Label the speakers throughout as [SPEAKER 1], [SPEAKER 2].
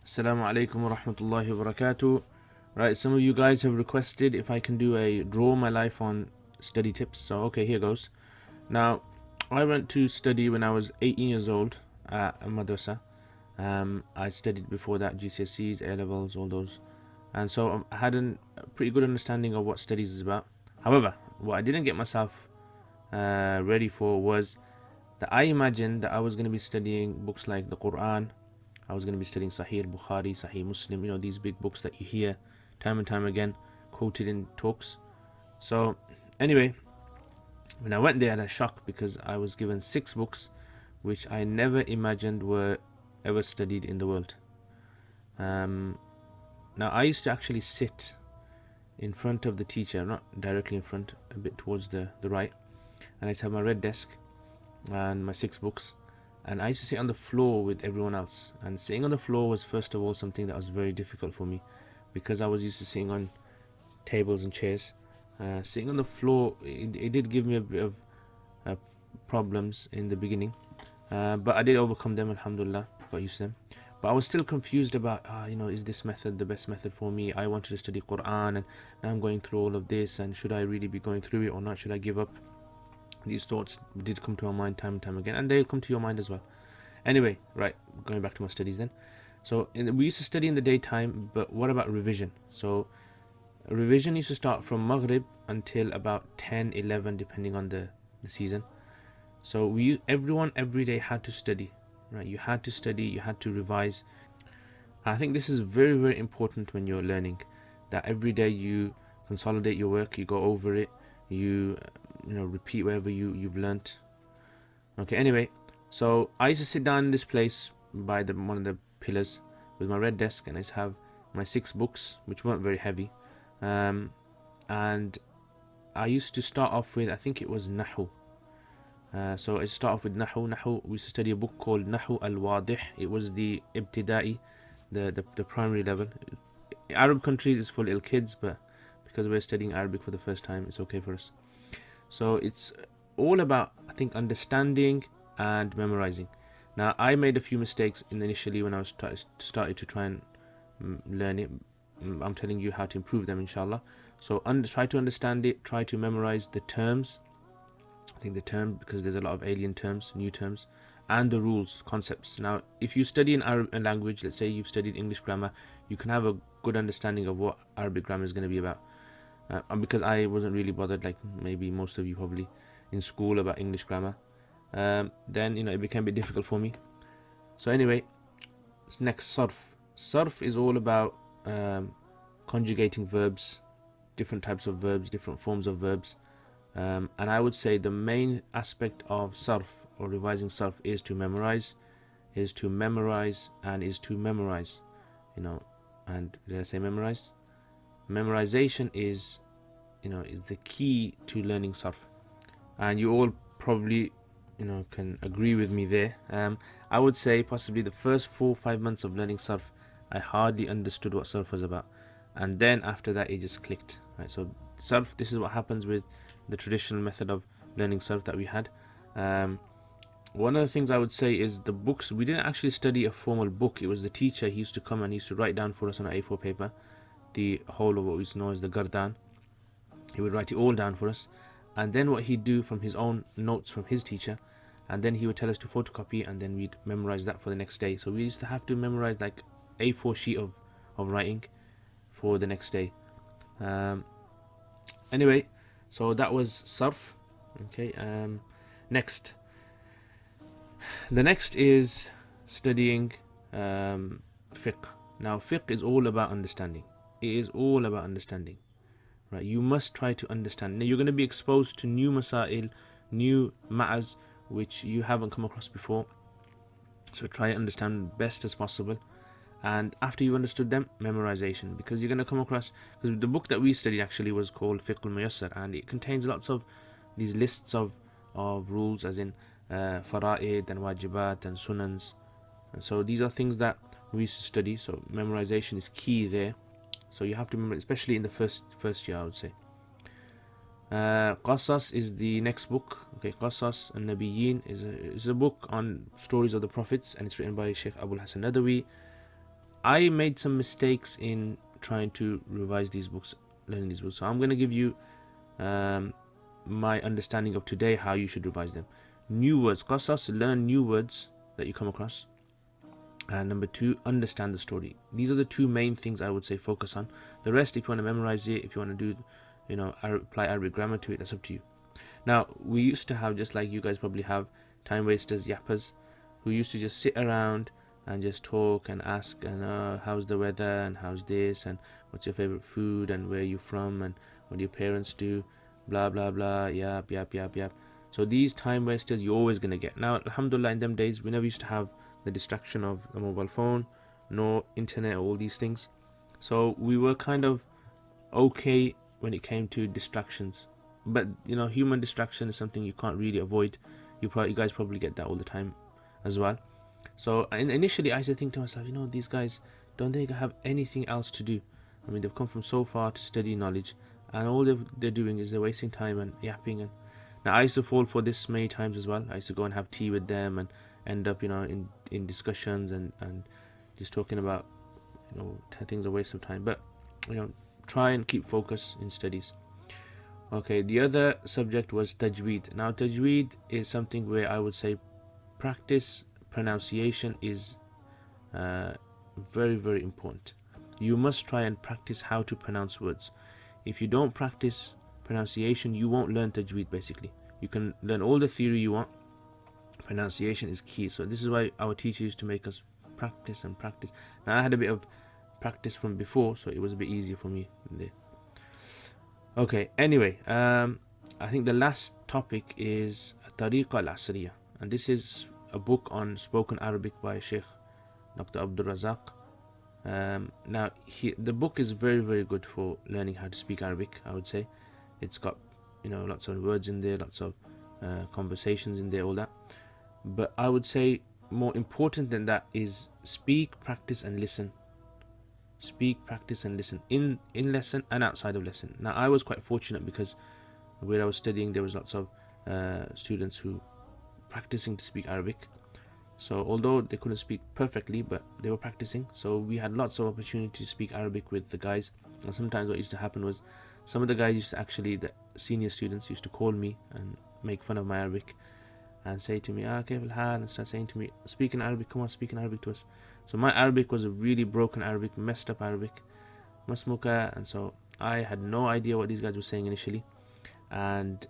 [SPEAKER 1] Assalamu alaikum wa rahmatullahi wa barakatuh. Right, some of you guys have requested if I can do a draw my life on study tips. So, okay, here goes. Now, I went to study when I was 18 years old at a madrasa. I studied before that GCSEs, A levels, all those. And so I had a pretty good understanding of what studies is about. However, what I didn't get myself ready for was that I imagined that I was going to be studying books like the Quran. I was going to be studying Sahih Bukhari, Sahih Muslim, these big books that you hear time and time again quoted in talks. So, anyway, when I went there, I had a shock because I was given 6 books which I never imagined were ever studied in the world. Now, I used to actually sit in front of the teacher, not directly in front, a bit towards the right, and I used to have my red desk and my 6 books, and I used to sit on the floor with everyone else. And sitting on the floor was first of all something that was very difficult for me because I was used to sitting on tables and chairs. Sitting on the floor, it did give me a bit of problems in the beginning, but I did overcome them, alhamdulillah, got used to them. But I was still confused about, is this method the best method for me? I wanted to study Quran, and now I'm going through all of this, and should I really be going through it or not? Should I give up? These thoughts did come to my mind time and time again, and they'll come to your mind as well. Anyway, right, going back to my studies then. So we used to study in the daytime, but what about revision? So revision used to start from Maghrib until about 10, 11, depending on the season. So everyone every day had to study, right? You had to study, you had to revise. I think this is very, very important when you're learning, that every day you consolidate your work, you go over it, you repeat whatever you've learnt. Okay, anyway, so I used to sit down in this place by one of the pillars with my red desk, and I used to have my 6 books, which weren't very heavy, and I used to start off with, I think it was Nahu. So I start off with Nahu. We used to study a book called Nahu al-Wadih. It was the Ibtida'i, the primary level. Arab countries is for little kids, but because we're studying Arabic for the first time, it's okay for us. So it's all about, I think, understanding and memorizing. Now, I made a few mistakes initially when I was started to try and learn it. I'm telling you how to improve them, inshallah. So try to understand it, try to memorize the terms. I think the term, because there's a lot of alien terms, new terms, and the rules, concepts. Now, if you study an Arabic language, let's say you've studied English grammar, you can have a good understanding of what Arabic grammar is going to be about. Because I wasn't really bothered, like maybe most of you probably, in school about English grammar, then it became a bit difficult for me. So anyway, next, sarf. Sarf is all about conjugating verbs, different types of verbs, different forms of verbs, and I would say the main aspect of sarf or revising sarf is to memorize, and is to memorize. And did I say memorize? Memorization is the key to learning sarf, and you all probably can agree with me there. I would say possibly the first 4-5 months of learning sarf, I hardly understood what sarf was about, and then after that it just clicked, right? So sarf, this is what happens with the traditional method of learning sarf that we had. One of the things I would say is the books. We didn't actually study a formal book. It was the teacher. He used to come and he used to write down for us on an A4 paper the whole of what we know as the Gardan. He would write it all down for us, and then what he'd do from his own notes from his teacher, and then he would tell us to photocopy, and then we'd memorize that for the next day. So we used to have to memorize like A4 sheet of writing for the next day. Anyway, so that was sarf. Okay, next. The next is studying fiqh. Now, fiqh is all about understanding. It is all about understanding, right? You must try to understand. Now, you're going to be exposed to new masail, new ma'as, which you haven't come across before. So try to understand best as possible. And after you understood them, memorization, because you're going to come across, because the book that we studied actually was called Fiqh al-Muyassar, and it contains lots of these lists of rules, as in fara'id and wajibat and sunans. And so these are things that we used to study. So memorization is key there. So you have to remember, especially in the first year, I would say. Qasas is the next book. Okay, Qasas al-Nabiyyin is a book on stories of the prophets, and it's written by Sheikh Abul Hasan Nadawi. I made some mistakes in trying to revise these books, learning these books. So I'm going to give you my understanding of today, how you should revise them. New words, qasas, learn new words that you come across. And number 2, understand the story. These are the 2 main things I would say focus on. The rest, if you want to memorize it, if you want to do, apply Arabic grammar to it, that's up to you. Now, we used to have, just like you guys probably have, time wasters, yappers, who used to just sit around and just talk and ask, and how's the weather, and how's this, and what's your favorite food, and where are you from, and what do your parents do, blah blah blah, yap. So these time wasters you're always going to get. Now, alhamdulillah, in them days we never used to have the distraction of a mobile phone, no internet, all these things. So we were kind of okay when it came to distractions. But human distraction is something you can't really avoid. You guys probably get that all the time as well. So initially I used to think to myself, these guys, don't they have anything else to do? I mean, they've come from so far to study knowledge, and all they're doing is they're wasting time and yapping. And now I used to fall for this many times as well. I used to go and have tea with them and end up in discussions and just talking about things, a waste of time. But try and keep focus in studies. Okay, the other subject was tajweed. Now tajweed is something where I would say practice pronunciation is very, very important. You must try and practice how to pronounce words. If you don't practice pronunciation, you won't learn tajweed. Basically, you can learn all the theory you want, pronunciation is key. So this is why our teacher used to make us practice and practice. Now I had a bit of practice from before, so it was a bit easier for me there. Okay, anyway, I think the last topic is Tariqa al-Asriya, and this is a book on spoken Arabic by Sheikh Dr. Abdul Razak. Now the book is very, very good for learning how to speak Arabic. I would say it's got lots of words in there, lots of conversations in there, all that. But I would say more important than that is speak, practice and listen. Speak, practice and listen in lesson and outside of lesson. Now I was quite fortunate because where I was studying there was lots of students who practicing to speak Arabic. So although they couldn't speak perfectly, but they were practicing, so we had lots of opportunity to speak Arabic with the guys. And sometimes what used to happen was some of the guys used to actually, the senior students used to call me and make fun of my Arabic and say to me, kayf al-hal, and start saying to me, speak in Arabic, come on, speak in Arabic to us. So my Arabic was a really broken Arabic, messed up Arabic, masmuka, and so I had no idea what these guys were saying initially, and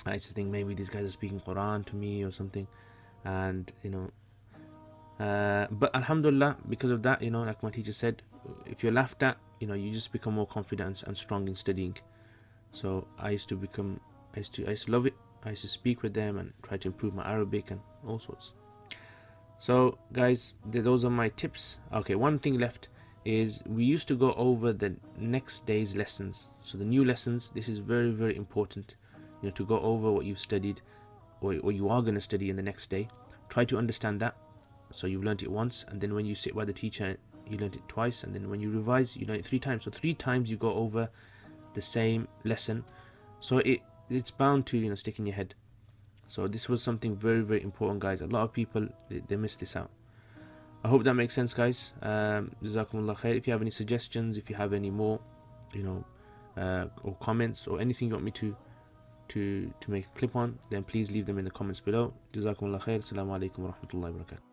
[SPEAKER 1] I used to think maybe these guys are speaking Quran to me or something. And but alhamdulillah, because of that, like my teacher said, if you're laughed at, you just become more confident and strong in studying. So I used to love it. I used to speak with them and try to improve my Arabic and all sorts. So guys, those are my tips. Okay, one thing left is we used to go over the next day's lessons. So the new lessons, this is very, very important, to go over what you've studied or you are going to study in the next day. Try to understand that. So you've learned it once, and then when you sit by the teacher, you learned it twice, and then when you revise, you learn it 3 times. So 3 times you go over the same lesson. So it's bound to stick in your head. So this was something very, very important, guys. A lot of people they miss this out. I hope that makes sense, guys. Jazakumullah khair. If you have any suggestions, if you have any more, or comments or anything you want me to make a clip on, then please leave them in the comments below. Jazakumullah khair. Assalamu alaikum wa rahmatullahi wa barakatuh.